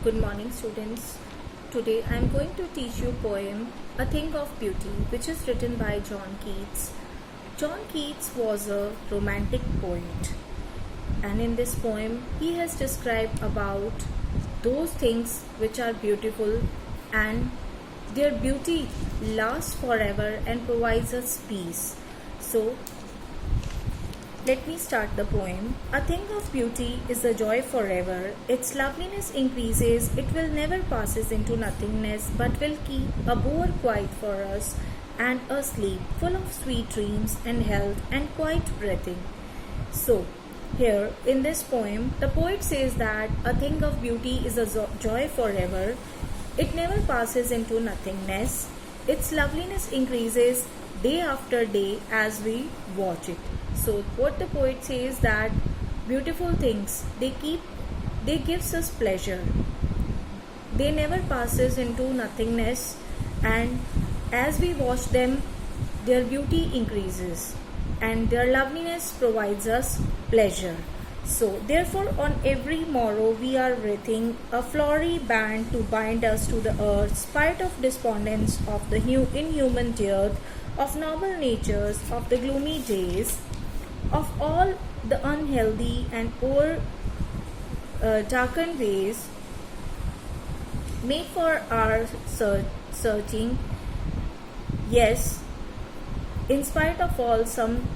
Good morning, students. Today I am going to teach you poem A Thing of Beauty, which is written by John Keats. John Keats was a romantic poet, and in this poem he has described about those things which are beautiful, and their beauty lasts forever and provides us peace. So let me start the poem. A thing of beauty is a joy forever. Its loveliness increases, it will never passes into nothingness, but will keep a bower quiet for us, and a sleep full of sweet dreams and health and quiet breathing. So, here in this poem, the poet says that a thing of beauty is a joy forever. It never passes into nothingness. Its loveliness increases day after day as we watch it. So what the poet says that beautiful things they gives us pleasure. They never passes into nothingness, and as we watch them their beauty increases and their loveliness provides us pleasure. So therefore on every morrow we are wreathing a flowery band to bind us to the earth, spite of despondence of the inhuman dearth of noble natures, of the gloomy days, of all the unhealthy and o'er darkened ways, made for our searching. Yes, in spite of all, some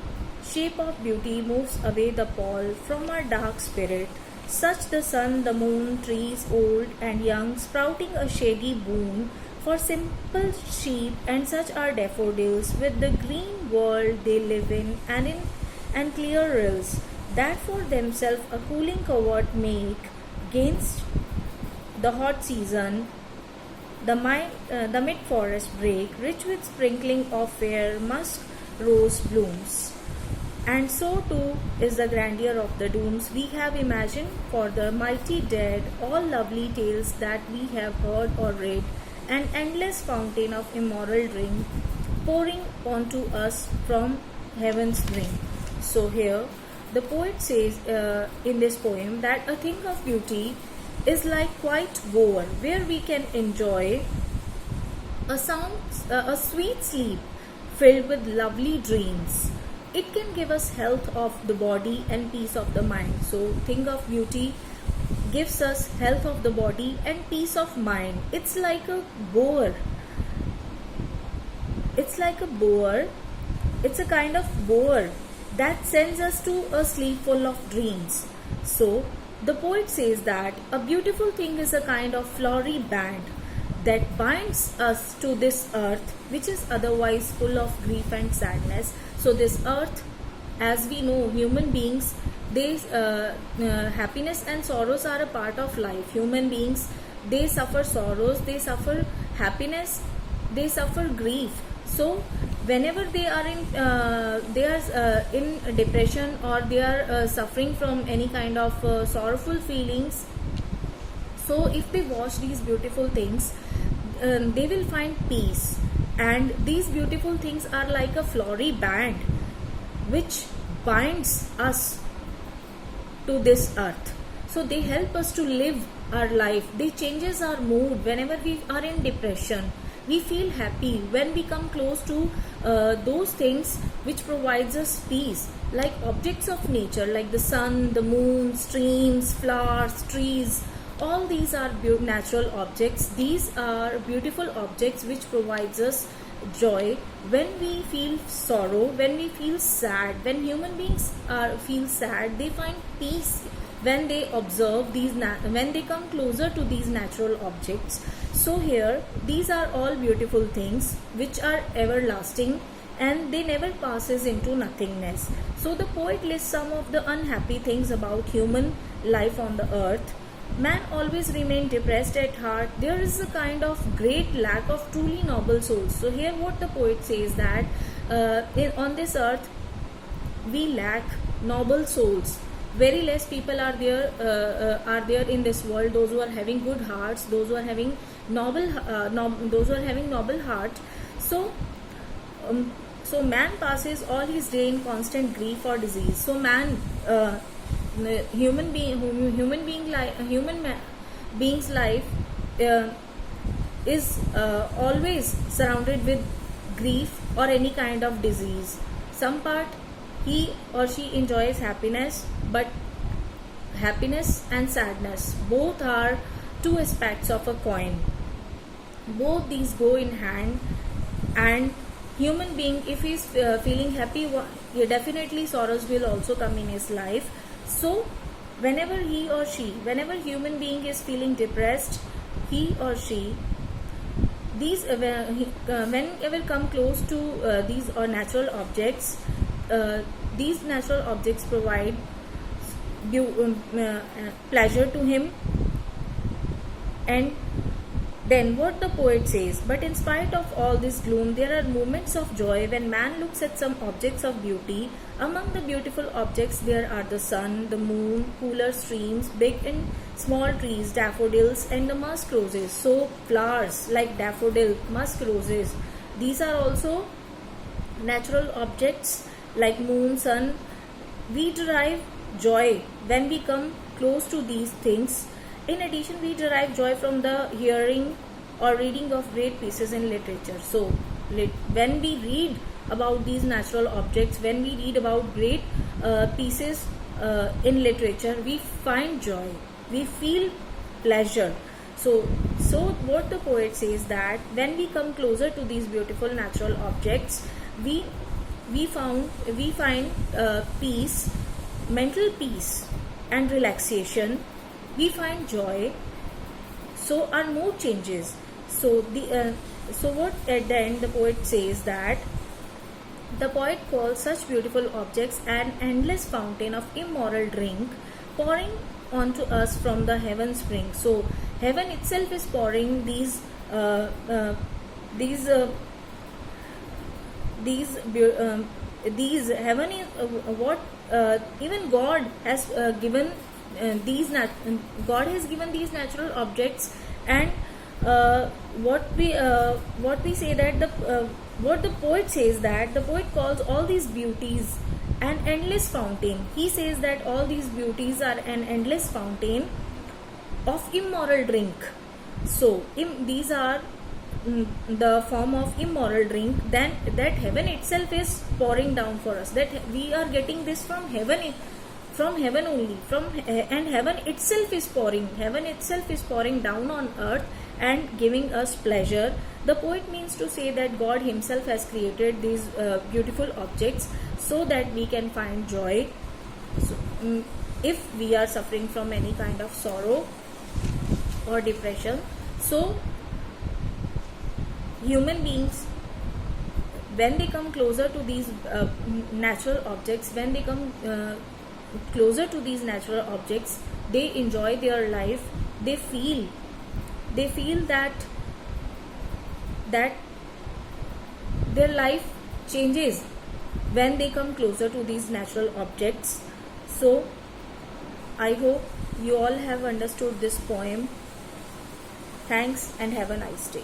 shape of beauty moves away the pall from our dark spirit. Such the sun, the moon, trees old and young, sprouting a shady boon for simple sheep, and such are daffodils with the green world they live in, and clear rills that for themselves a cooling covert make against the hot season. The mid forest break, rich with sprinkling of fair musk rose blooms. And so too is the grandeur of the dooms we have imagined for the mighty dead, all lovely tales that we have heard or read, an endless fountain of immoral drink pouring onto us from heaven's brink. So here the poet says in this poem that a thing of beauty is like quiet bower where we can enjoy a sweet sleep filled with lovely dreams. It can give us health of the body and peace of the mind. So thing of beauty gives us health of the body and peace of mind. It's like a bower. It's like a bower. It's a kind of bower that sends us to a sleep full of dreams. So the poet says that a beautiful thing is a kind of flowery band that binds us to this earth, which is otherwise full of grief and sadness. So this earth, as we know, human beings, happiness and sorrows are a part of life. Human beings, they suffer sorrows, they suffer happiness, they suffer grief. So whenever they are in depression, or they are suffering from any kind of sorrowful feelings, so if they watch these beautiful things, they will find peace. And these beautiful things are like a flowery band which binds us to this earth. So they help us to live our life. They changes our mood whenever we are in depression. We feel happy when we come close to those things which provides us peace, like objects of nature, like the sun, the moon, streams, flowers, trees. All these are natural objects. These are beautiful objects which provides us joy when we feel sorrow, when we feel sad. When human beings feel sad, they find peace when they observe these when they come closer to these natural objects. So here these are all beautiful things which are everlasting, and they never passes into nothingness. So the poet lists some of the unhappy things about human life on the earth. Man always remain depressed at heart. There is a kind of great lack of truly noble souls. So here what the poet says that on this earth we lack noble souls. Very less people are there in this world. Those who are having good hearts, those who are having those who are having noble heart. So man passes all his day in constant grief or disease. So man human being being's life uh, is always surrounded with grief or any kind of disease. Some part he or she enjoys happiness, but happiness and sadness both are two aspects of a coin. Both these go in hand, and human being, if he is feeling happy, definitely sorrows will also come in his life. So whenever he or she, whenever human being is feeling depressed, he or she, these whenever come close to these natural objects, these natural objects provide pleasure to him. And then what the poet says, but in spite of all this gloom, there are moments of joy when man looks at some objects of beauty. Among the beautiful objects there are the sun, the moon, cooler streams, big and small trees, daffodils and the musk roses. So flowers like daffodil, musk roses, these are also natural objects like moon, sun. We derive joy when we come close to these things. In addition, we derive joy from the hearing or reading of great pieces in literature. So when we read about these natural objects, when we read about great pieces in literature, we find joy, we feel pleasure. So what the poet says, that when we come closer to these beautiful natural objects, we find peace, mental peace and relaxation. We find joy, so our mood changes. So what at the end the poet says, that the poet calls such beautiful objects an endless fountain of immoral drink, pouring onto us from the heaven spring. So heaven itself is pouring these heaven is what even God has given. God has given these natural objects, and what we say, that what the poet says, that the poet calls all these beauties an endless fountain. He says that all these beauties are an endless fountain of immoral drink. So these are the form of immoral drink, then that heaven itself is pouring down for us, that we are getting this from heaven only, and heaven itself is pouring down on earth and giving us pleasure. The poet means to say that God himself has created these beautiful objects so that we can find joy. So, if we are suffering from any kind of sorrow or depression, so human beings, when they come closer to these natural objects, when they come closer to these natural objects, they enjoy their life. They feel that their life changes when they come closer to these natural objects. So I hope you all have understood this poem. Thanks and have a nice day.